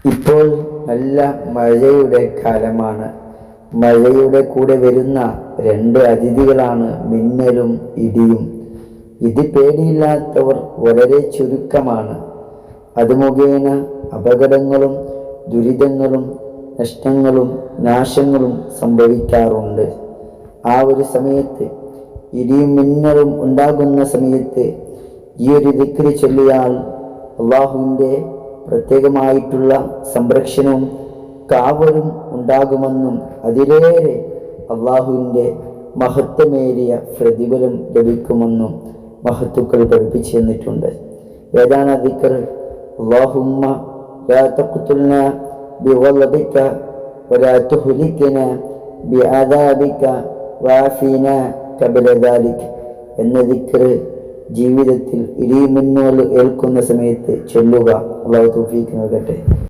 ഇപ്പോൾ നല്ല മഴയുടെ കാലമാണ്. മഴയുടെ കൂടെ വരുന്ന രണ്ട് അതിഥികളാണ് മിന്നലും ഇടിയും. ഇത് പേടിയില്ലാത്തവർ വളരെ ചുരുക്കമാണ്. അത് മുഖേന അപകടങ്ങളും ദുരിതങ്ങളും നഷ്ടങ്ങളും നാശങ്ങളും സംഭവിക്കാറുണ്ട്. ആ ഒരു സമയത്ത്, ഇടിയും മിന്നലും ഉണ്ടാകുന്ന സമയത്ത് ഈ ഒരു ദിക്ർ ചൊല്ലിയാൽ അള്ളാഹുവിൻ്റെ പ്രത്യേകമായിട്ടുള്ള സംരക്ഷണവും കാവലും ഉണ്ടാകുമെന്നും അതിലേറെ അള്ളാഹുവിൻ്റെ മഹത്വമേറിയ പ്രതിഫലം ലഭിക്കുമെന്നും മഹത്തുക്കൾ പഠിപ്പിച്ചു തന്നിട്ടുണ്ട്. ഏതാണ് ദിക്ർ? അല്ലാഹുമ്മ ലാ തഖ്തുൽനാ ബിഗളബിക വലാ തുഹ്ലിക്നാ ബിഅദാബിക വഅഫിനാ ഖബല ദാലിക എന്ന ദിക്ർ ജീവിതത്തിൽ ഇടിമിന്നൽ ഏൽക്കുന്ന സമയത്ത് ചൊല്ലുക. അല്ലാഹു തൗഫീഖ് നൽകട്ടെ.